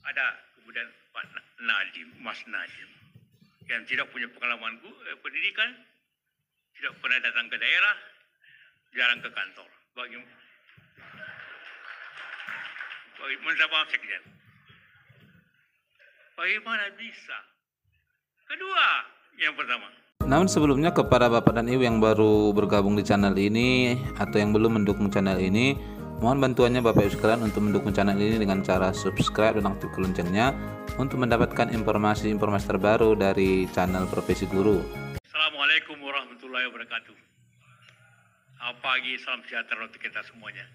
ada kemudian Pak Nadiem, Mas Nadiem, yang tidak punya pengalaman pendidikan, tidak pernah datang ke daerah, jarang ke kantor. Bagaimana sekjen? Bagaimana bisa? Kedua, yang pertama. Namun sebelumnya kepada Bapak dan Ibu yang baru bergabung di channel ini atau yang belum mendukung channel ini, mohon bantuannya Bapak Ibu sekalian untuk mendukung channel ini dengan cara subscribe dan aktifkan loncengnya untuk mendapatkan informasi-informasi terbaru dari channel Profesi Guru. Assalamualaikum warahmatullahi wabarakatuh. Pagi, salam sejahtera untuk kita semuanya.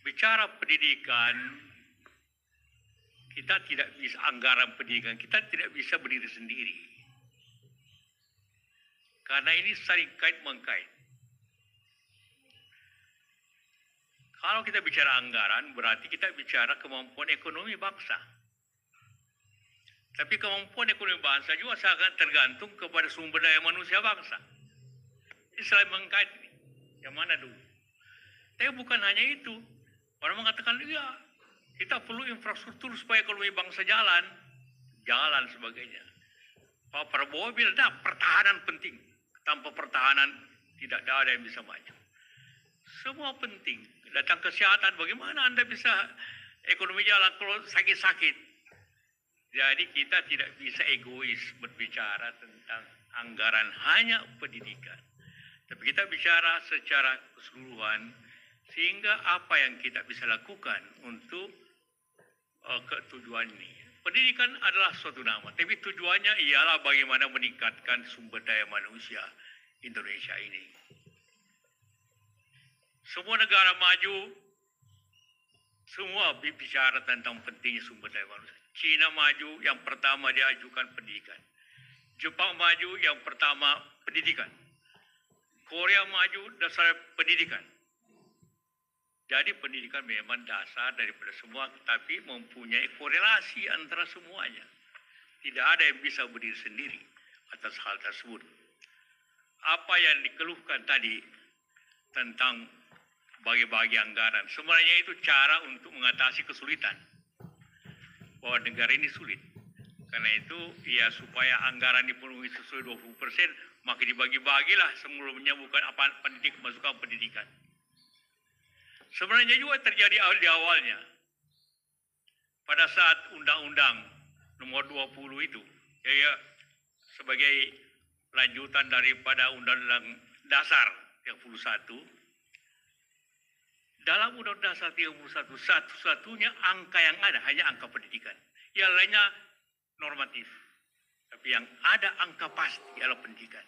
Bicara pendidikan, kita tidak bisa, anggaran pendidikan kita tidak bisa berdiri sendiri. Karena ini saling kait-mengkait. Kalau kita bicara anggaran, berarti kita bicara kemampuan ekonomi bangsa. Tapi kemampuan ekonomi bangsa juga sangat tergantung kepada sumber daya manusia bangsa. Ini saling mengkait. Yang mana dulu? Tapi bukan hanya itu. Orang mengatakan, iya, kita perlu infrastruktur supaya ekonomi bangsa jalan sebagainya. Pak Prabowo bilang, nah, pertahanan penting. Tanpa pertahanan tidak ada yang bisa maju. Semua penting. Datang kesehatan, bagaimana Anda bisa ekonomi jalan kalau sakit-sakit? Jadi kita tidak bisa egois berbicara tentang anggaran hanya pendidikan. Tapi kita bicara secara keseluruhan, sehingga apa yang kita bisa lakukan untuk tujuan ini. Pendidikan adalah suatu nama, tapi tujuannya ialah bagaimana meningkatkan sumber daya manusia Indonesia ini. Semua negara maju, semua bicara tentang pentingnya sumber daya manusia. Cina maju, yang pertama dia ajukan pendidikan. Jepang maju, yang pertama pendidikan. Korea maju, dasar pendidikan. Jadi pendidikan memang dasar daripada semua, tapi mempunyai korelasi antara semuanya. Tidak ada yang bisa berdiri sendiri atas hal tersebut. Apa yang dikeluhkan tadi tentang bagi-bagi anggaran, sebenarnya itu cara untuk mengatasi kesulitan. Bahwa negara ini sulit. Karena itu, ya supaya anggaran dipenuhi sesuai 20%, maka dibagi-bagilah sebelumnya bukan apa masukan pendidikan. Sebenarnya juga terjadi di awalnya. Pada saat Undang-Undang nomor 20 itu, ya sebagai lanjutan daripada Undang-Undang Dasar 31, dalam Undang-Undang Dasar 31, satu-satunya angka yang ada hanya angka pendidikan. Yang lainnya normatif. Tapi yang ada angka pasti adalah pendidikan.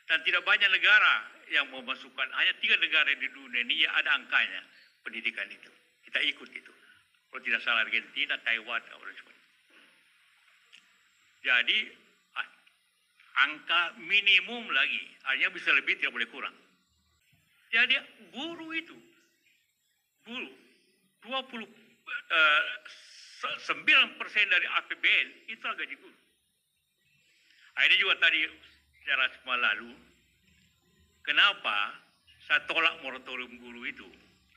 Dan tidak banyak negara yang memasukkan, hanya 3 negara di dunia ini yang ada angkanya pendidikan itu. Kita ikut itu. Kalau tidak salah Argentina, Taiwan, jadi angka minimum lagi, hanya bisa lebih, tidak boleh kurang. Jadi guru itu, 29% dari APBN itu gaji guru. Ini juga tadi secara lalu, kenapa saya tolak moratorium guru itu?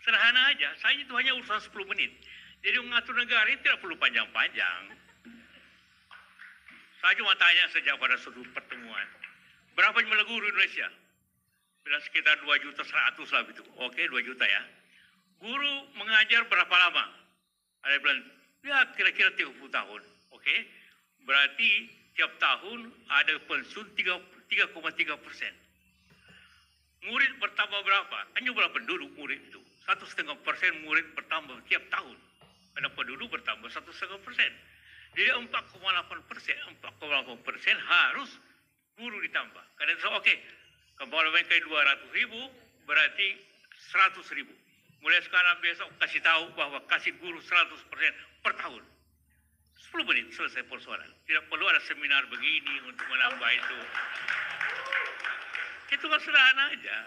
Sederhana aja, saya itu hanya urusan 10 menit. Jadi mengatur negara itu tidak perlu panjang-panjang. Saya cuma tanya sejak pada suatu pertemuan, berapa jumlah guru Indonesia? Bila sekitar 2.100.000 lah gitu. Oke, 2 juta ya. Guru mengajar berapa lama? Ada yang bilang, ya kira-kira 30 tahun. Oke, berarti tiap tahun ada pensiun 3,3%. Murid bertambah berapa? Hanya berapa penduduk murid itu? 1,5% murid bertambah tiap tahun. Karena penduduk bertambah 1,5%. Jadi 4,8% harus guru ditambah. Karena itu oke, kalau mereka 200.000 berarti 100.000. Mulai sekarang besok kasih tahu bahwa kasih guru 100% per tahun. 10 menit selesai persoalan. Tidak perlu ada seminar begini untuk menambah itu. Itu kan sederhana aja.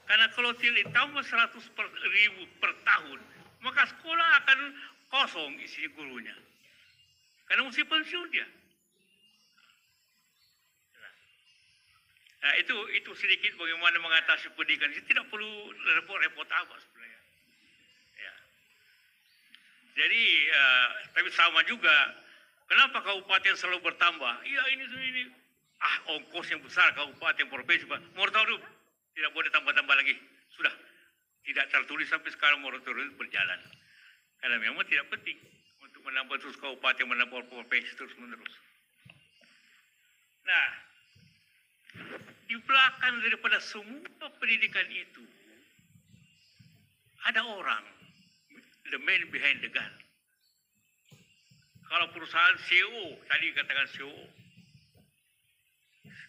Karena kalau tidak ditambah 100.000 per tahun, maka sekolah akan kosong isi gurunya. Karena mesti pensiun dia. Nah, itu sedikit bagaimana mengatasi pendidikan. Itu tidak perlu repot-repot apa sebenarnya. Ya. Jadi, tapi sama juga. Kenapa kabupaten selalu bertambah? Iya ini. Ongkos yang besar kabupaten provinsi. Moratorium tidak boleh tambah-tambah lagi. Sudah tidak tertulis sampai sekarang moratorium berjalan. Karena memang tidak penting untuk menambah terus kabupaten, menambah provinsi terus menerus. Nah, di belakang daripada semua pendidikan itu ada orang, the man behind the gun. Kalau perusahaan CEO, tadi katakan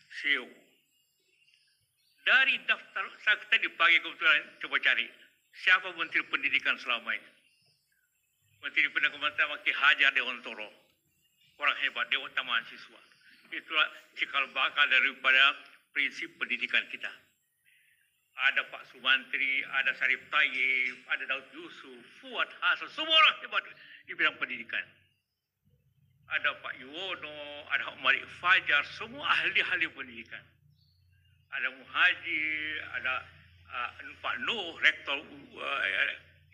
CEO. Dari daftar, saya tadi pagi kebetulan coba cari, siapa Menteri Pendidikan selama ini? Menteri Pendidikan Ki Hajar Dewantoro. Orang hebat, Dewan Mahasiswa. Itulah cikal bakal daripada prinsip pendidikan kita. Ada Pak Sumantri, ada Sarip Tayyip, ada Daud Yusuf, Fuad Hasan, semua orang hebat di bidang pendidikan. Ada Pak Yuwono, ada Malik Fajar, semua ahli-ahli pendidikan. Ada Muhajir, ada Pak Nuh, Rektor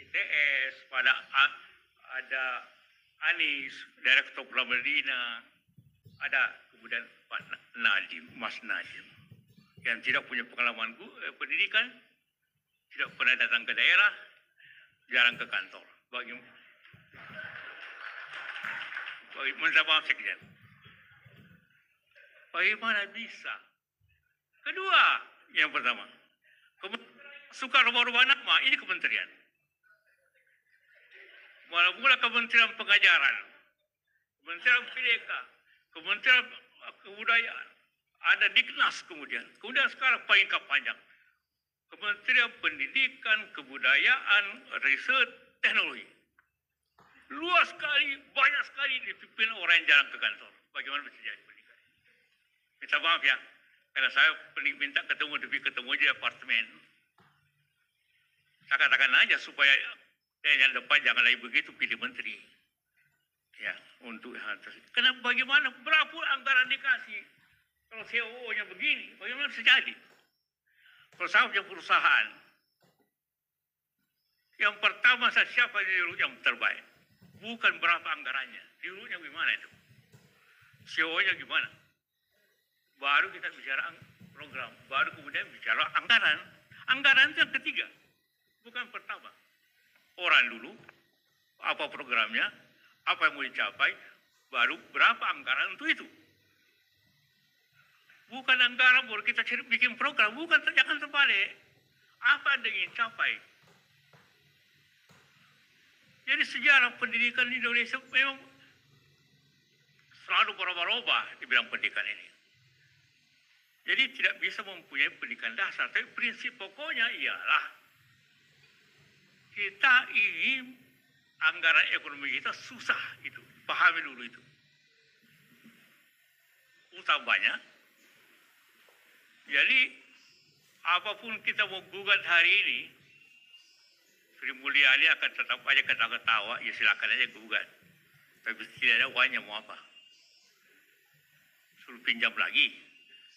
ITS, ada Anis, Direktur Pramedina, ada kemudian Pak Nadiem, Mas Nadiem, yang tidak punya pengalaman pendidikan, tidak pernah datang ke daerah, jarang ke kantor. Menurut Sekjen, bagaimana bisa? Kedua, yang pertama, suka rubah-rubah nama, ini kementerian. Mula-mula Kementerian Pengajaran, Kementerian Pendidikan, Kementerian Kebudayaan, ada Diknas kemudian sekarang pangkat panjang, Kementerian Pendidikan, Kebudayaan, Riset, Teknologi. Luas sekali, banyak sekali dipimpin orang yang jarang ke kantor. Bagaimana bisa jadi pendidikan? Minta maaf ya, karena saya minta ketemu di apartemen. Saya katakan aja supaya yang depan jangan lagi begitu pilih menteri. Ya, untuk hal tersebut. Karena bagaimana berapa anggaran dikasih? Kalau CEO-nya begini, bagaimana bisa jadi? Kalau saya punya perusahaan, yang pertama saya siapa di yang terbaik? Bukan berapa anggarannya, diurutnya gimana itu? CEO-nya gimana? Baru kita bicara program, baru kemudian bicara anggaran. Anggaran itu yang ketiga, bukan pertama. Orang dulu, apa programnya, apa yang mau dicapai, baru berapa anggaran untuk itu. Bukan anggaran baru kita bikin program, bukan, jangan terbalik. Apa yang ingin capai? Jadi sejarah pendidikan di Indonesia memang selalu berubah-ubah di bidang pendidikan ini. Jadi tidak bisa mempunyai pendidikan dasar, tapi prinsip pokoknya ialah kita ingin anggaran ekonomi kita susah itu, pahami dulu itu. Utang banyak. Jadi apapun kita mau gugat hari ini, Sri Mulyani akan tetap aja ketawa-ketawa, ya silakan aja gugat. Tapi tidak ada uangnya mau apa. Suruh pinjam lagi.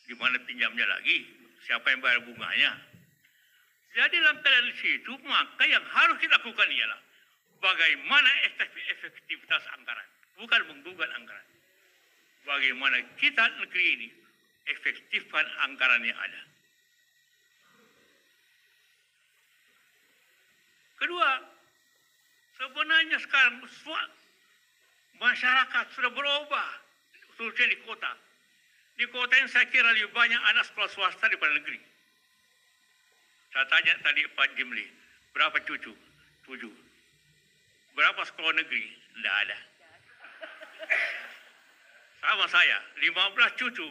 Gimana pinjamnya lagi? Siapa yang bayar bunganya? Jadi dalam keadaan situ, maka yang harus kita lakukan ialah bagaimana efektivitas anggaran. Bukan menggugat anggaran. Bagaimana kita negeri ini efektifkan anggaran yang ada. Kedua, sebenarnya sekarang masyarakat sudah berubah, khususnya di kota. Di kota yang saya kira lebih banyak anak sekolah swasta daripada negeri. Saya tanya tadi Pak Jimli, berapa cucu? 7. Berapa sekolah negeri? Tidak ada. Sama saya, 15 cucu.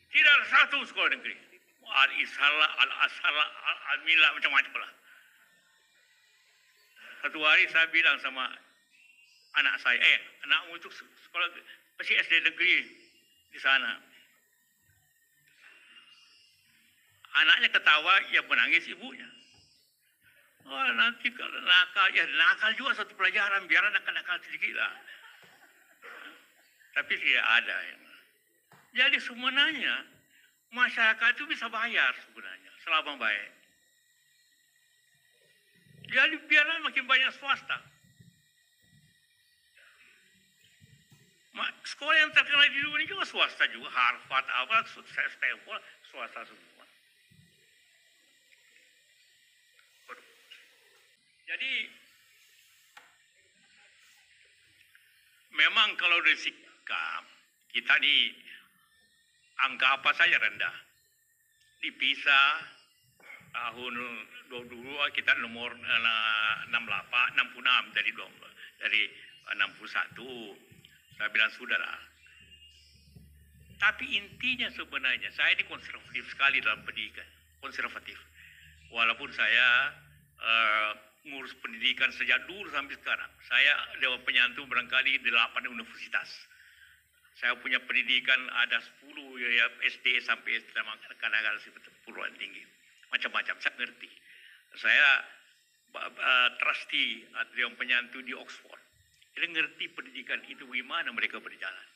Tidak ada satu sekolah negeri. Al-Ishala, Al-Ashala, Al-Mila, macam-macam lah. Satu hari saya bilang sama anak saya, anakmu itu sekolah pasti SD negeri di sana. Anaknya ketawa, ya menangis ibunya. Oh, nanti kalau nakal, ya nakal juga satu pelajaran, biar nakal-nakal sedikit lah. Tapi tidak ada. Jadi sebenarnya masyarakat itu bisa bayar sebenarnya selama baik. Jadi biarlah makin banyak swasta. terkenal di dunia juga swasta juga, Harvard, apa, Stanford, swasta semua. Jadi memang kalau dari sikap kita nih angka apa saja rendah. Di PISA tahun 22 kita nomor 66 dari 61. Saya bilang sudah lah. Tapi intinya sebenarnya saya ini konservatif sekali dalam pendidikan, konservatif. Walaupun saya ngurus pendidikan sejak dulu sampai sekarang. Saya Dewan Penyantun barangkali 8 universitas. Saya punya pendidikan ada 10 ya, SD sampai kadang-kadang perguruan tinggi. Macam-macam, saya ngerti. Saya trustee Dewan Penyantun di Oxford. Jadi ngerti pendidikan itu bagaimana mereka berjalan.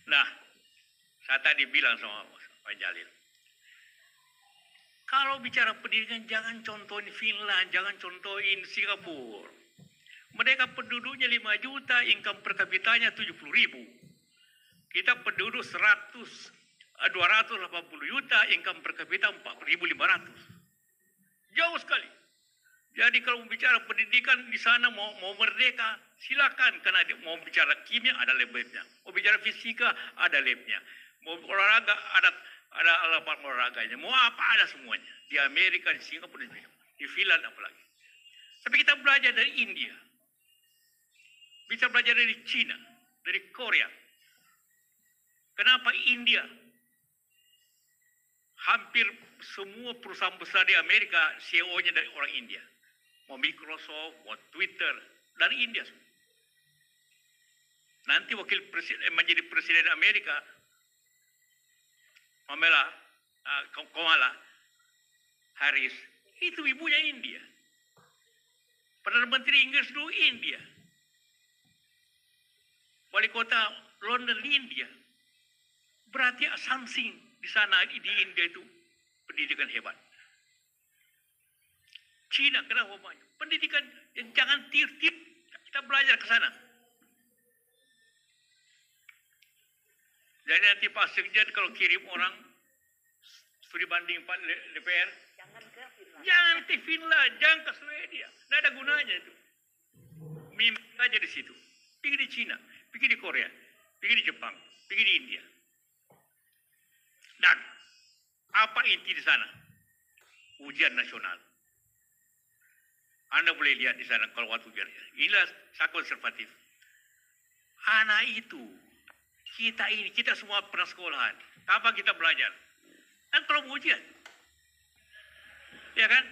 Nah, saya tadi bilang sama Pak Jalil, kalau bicara pendidikan jangan contohin Finland, jangan contohin Singapura. Mereka penduduknya 5 juta, income per kapitanya 70.000. Kita penduduk 280 juta, income per kapita 4.500. Jauh sekali. Jadi kalau bicara pendidikan di sana mau merdeka, silakan. Karena mau bicara kimia ada labnya, mau bicara fisika ada labnya, mau olahraga ada lapangan olahraganya, mau apa ada semuanya. Di Amerika, di Singapura, di Finland apalagi. Tapi kita belajar dari India, bisa belajar dari Cina, dari Korea. Kenapa India? Hampir semua perusahaan besar di Amerika CEO-nya dari orang India. Mau Microsoft, mau Twitter, dari India semua. Nanti wakil presiden menjadi presiden Amerika, Kamala Harris, itu ibunya India. Perdana Menteri Inggris dulu India. Wali kota London di India. Berarti something di sana di India itu pendidikan hebat. Cina kenapa maju? Pendidikan jangan tir-tir, kita belajar ke sana. Jadi nanti Pak Sekjen kalau kirim orang studi banding Pak DPR, jangan ke Finland, jangan ke Swedia, tidak ada gunanya itu. Mimpi aja di situ. Pergi di Cina, pergi di Korea, pergi di Jepang, pergi di India. Dan apa inti di sana? Ujian nasional. Anda boleh lihat di sana kalau waktu ujian. Inilah saya konservatif. Anak itu, kita semua pernah sekolahan. Kapan kita belajar? Kan kalau ujian. Ya kan?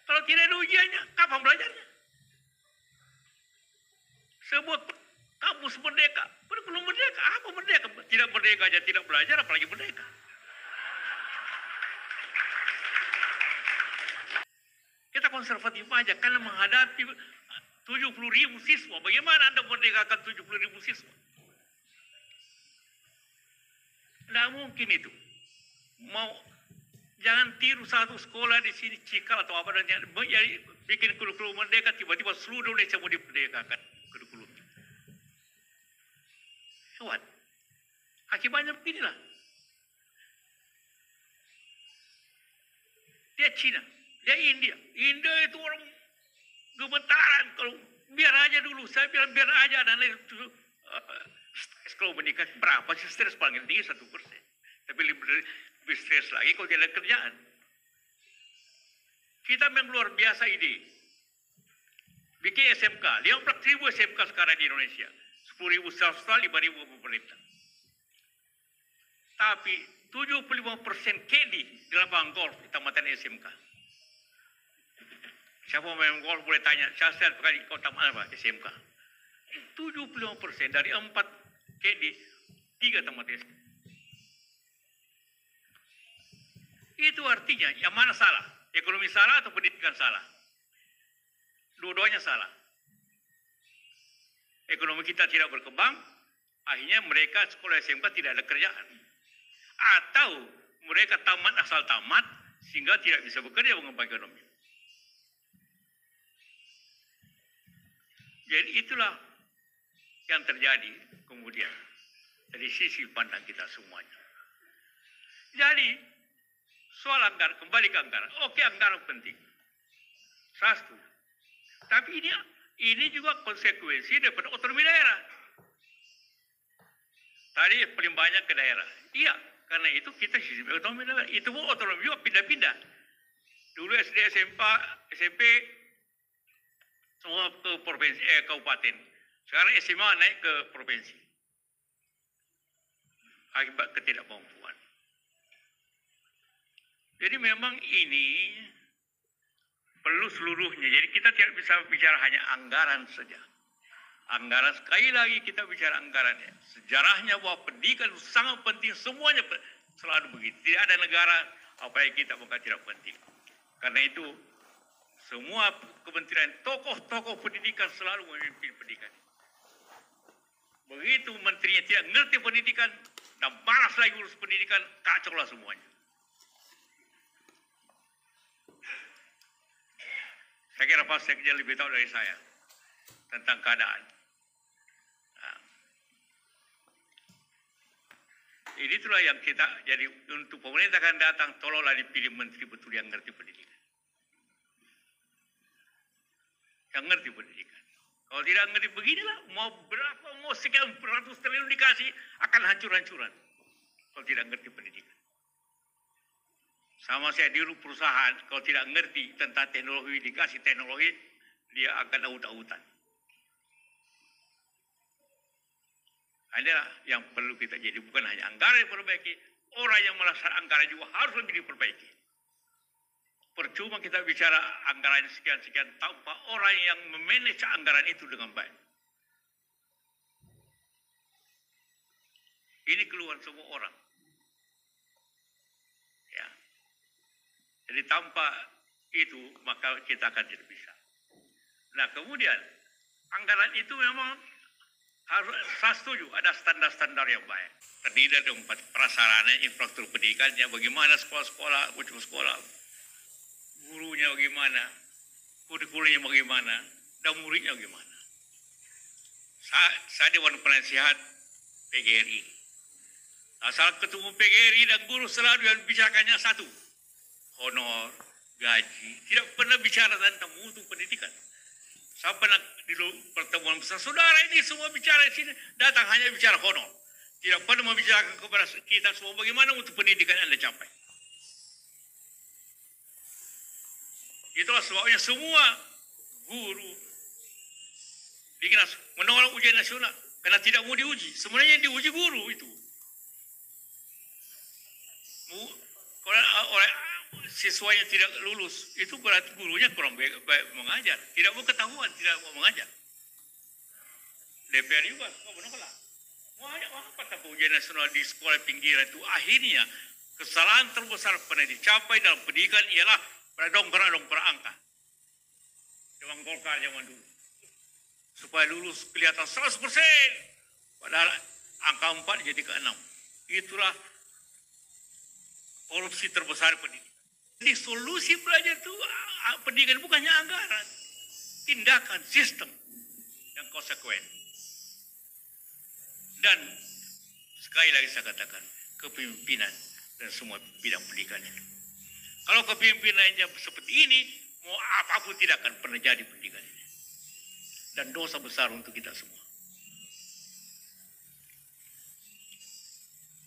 Kalau tidak ada ujiannya, kapan belajarnya? Sebuah kampus merdeka. Belum merdeka. Apa merdeka? Tidak merdeka aja tidak belajar, apalagi merdeka. Kita konservatif aja karena menghadapi 70.000 siswa. Bagaimana Anda merdekakan 70.000 siswa? Tidak mungkin itu. Jangan tiru satu sekolah di sini Cikal atau apa dan bikin kurikulum merdeka, tiba-tiba seluruh Indonesia mau dimerdekakan kurikulumnya. Hebat. Akibatnya beginilah. Dia Cina. Ya India itu orang gemetaran kalau biar aja dulu. Saya bilang biar aja dan itu kalau menikah berapa sih stres paling tinggi 1%. Tapi lebih stres lagi kalau tidak ada kerjaan. Kita memang luar biasa ide. Bikin SMK, 15.000 SMK sekarang di Indonesia, 10.000 swasta, 5.000 pemerintah. Tapi 75% KD di lapangan golf di tamatan SMK. Siapa main golf boleh tanya, saya kali kau tamat apa SMK. 75% dari 4 KD, 3 tamat SMK. Itu artinya yang mana salah? Ekonomi salah atau pendidikan salah? Dua-duanya salah. Ekonomi kita tidak berkembang, akhirnya mereka sekolah SMK tidak ada kerjaan. Atau mereka tamat asal tamat sehingga tidak bisa bekerja mengembangkan ekonomi. Jadi itulah yang terjadi kemudian dari sisi pandang kita semuanya. Jadi soal anggaran, kembali ke anggaran. Oke, anggaran penting. Saya setuju. Tapi ini juga konsekuensi daripada otonomi daerah. Tadi paling banyak ke daerah. Iya, karena itu kita sistem otonomi daerah. Itu pun otonomi juga pindah-pindah. Dulu SD, SMP semua ke provinsi, kabupaten. Sekarang SMA naik ke provinsi. Akibat ketidakmampuan. Jadi memang ini perlu seluruhnya. Jadi kita tidak bisa bicara hanya anggaran saja. Anggaran, sekali lagi kita bicara anggaran ya. Sejarahnya bahwa pendidikan sangat penting, semuanya selalu begitu. Tidak ada negara apalagi kita bukan tidak penting. Karena itu semua kementerian, tokoh-tokoh pendidikan selalu memimpin pendidikan. Begitu menterinya tidak ngerti pendidikan dan malas lagi urus pendidikan, kacaulah semuanya. Saya kira Pak Sekjen lebih tahu dari saya tentang keadaan. Nah, ini itulah yang kita, jadi untuk pemerintah akan datang, tolonglah dipilih menteri betul yang ngerti pendidikan. Yang ngerti pendidikan. Kalau tidak ngerti beginilah, mau berapa, mau sekian ratus triliun dikasih, akan hancur-hancuran. Kalau tidak ngerti pendidikan. Sama saya di perusahaan, kalau tidak ngerti tentang teknologi, dikasih teknologi, dia akan aut-autan. Inilah yang perlu kita jadi, bukan hanya anggaran diperbaiki, orang yang melaksanakan anggaran juga harus lebih diperbaiki. Percuma kita bicara anggaran sekian-sekian tanpa orang yang memanage anggaran itu dengan baik. Ini keluhan semua orang. Ya. Jadi tanpa itu maka kita akan tidak bisa. Nah kemudian anggaran itu memang harus, saya setuju ada standar-standar yang baik. Terdiri dari prasarana, infrastruktur pendidikannya, bagaimana sekolah-sekolah, ujung sekolah, gurunya bagaimana, kurikulumnya bagaimana, dan muridnya bagaimana. Saya Dewan Penasihat PGRI. Asal ketemu PGRI dan guru selalu yang bicarakannya satu. Honor, gaji. Tidak pernah bicara tentang mutu pendidikan. Saya pernah di pertemuan besar, saudara ini semua bicara di sini, datang hanya bicara honor. Tidak pernah membicarakan kepada kita semua bagaimana mutu pendidikan Anda capai. Itulah sebabnya semua guru menolak ujian nasional karena tidak mau diuji. Sebenarnya yang diuji guru itu. Oleh siswanya tidak lulus, itu berarti gurunya kurang baik mengajar. Tidak mau ketahuan, tidak mau mengajar. DPR juga menolak. Mau apa tapi ujian nasional di sekolah pinggiran itu akhirnya kesalahan terbesar pernah dicapai dalam pendidikan ialah dongkrak angka. Dewan Golkar zaman dulu. Supaya lulus kelihatan 100%. Padahal angka 4 jadi ke 6. Itulah korupsi terbesar pendidikan. Jadi solusi belajar itu pendidikan bukannya anggaran. Tindakan, sistem yang konsekuen. Dan sekali lagi saya katakan, kepemimpinan dan semua bidang pendidikan itu. Kalau kepemimpinannya seperti ini, mau apapun tidak akan pernah jadi pendidikan ini. Dan dosa besar untuk kita semua.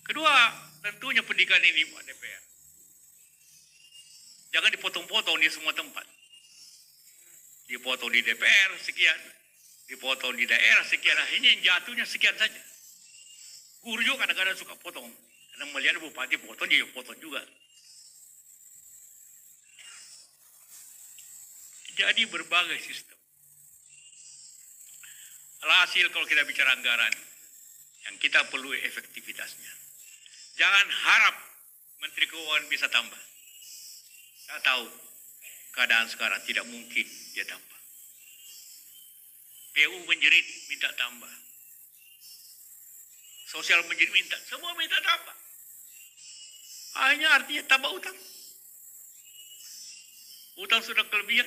Kedua, tentunya pendidikan ini Pak DPR. Jangan dipotong-potong di semua tempat. Dipotong di DPR sekian, dipotong di daerah sekian, akhirnya yang jatuhnya sekian saja. Guru juga kadang-kadang suka potong. Karena melihat bupati potong, dia potong juga. Jadi berbagai sistem. Alhasil kalau kita bicara anggaran, yang kita perlu efektivitasnya. Jangan harap Menteri Keuangan bisa tambah. Saya tahu keadaan sekarang tidak mungkin dia tambah. PU menjerit minta tambah. Sosial menjerit minta, semua minta tambah. Hanya artinya tambah utang. Utang sudah kelebihan.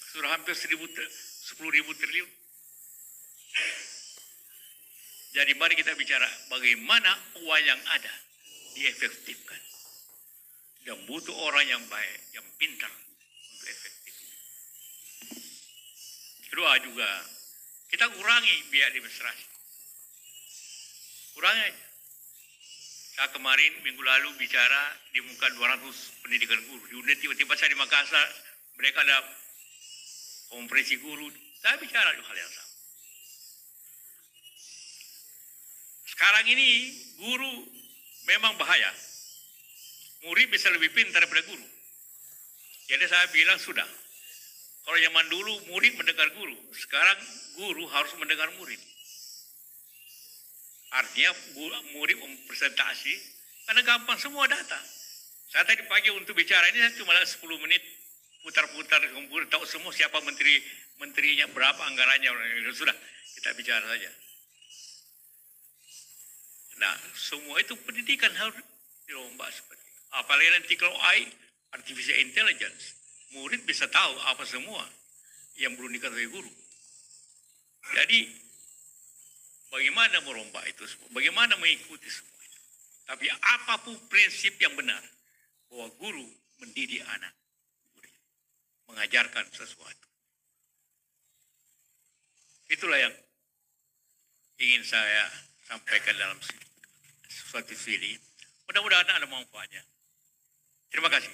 Sudah hampir 10.000 triliun. Jadi mari kita bicara bagaimana uang yang ada diefektifkan. Dan butuh orang yang baik, yang pintar untuk efektif. Kedua juga, kita kurangi biaya administrasi. Kurangi aja. Saya kemarin minggu lalu bicara di muka 200 pendidikan guru. Di UNED tiba-tiba saya di Makassar, mereka ada konferensi guru. Saya bicara hal yang sama. Sekarang ini guru memang bahaya. Murid bisa lebih pintar daripada guru. Jadi saya bilang sudah. Kalau zaman dulu murid mendengar guru, sekarang guru harus mendengar murid. Artinya murid mempresentasi, karena gampang semua data. Saya tadi pagi untuk bicara ini saya cuma 10 menit putar-putar komputer, tahu semua siapa menterinya, berapa anggarannya, sudah kita bicara saja. Nah, semua itu pendidikan harus dirombak seperti itu. Apalagi nanti kalau AI, artificial intelligence, murid bisa tahu apa semua yang belum diketahui guru. Jadi, bagaimana merombak itu semua? Bagaimana mengikuti semua itu? Tapi apapun prinsip yang benar, bahwa guru mendidik anak, mengajarkan sesuatu. Itulah yang ingin saya sampaikan dalam suatu video. Mudah-mudahan ada manfaatnya. Terima kasih.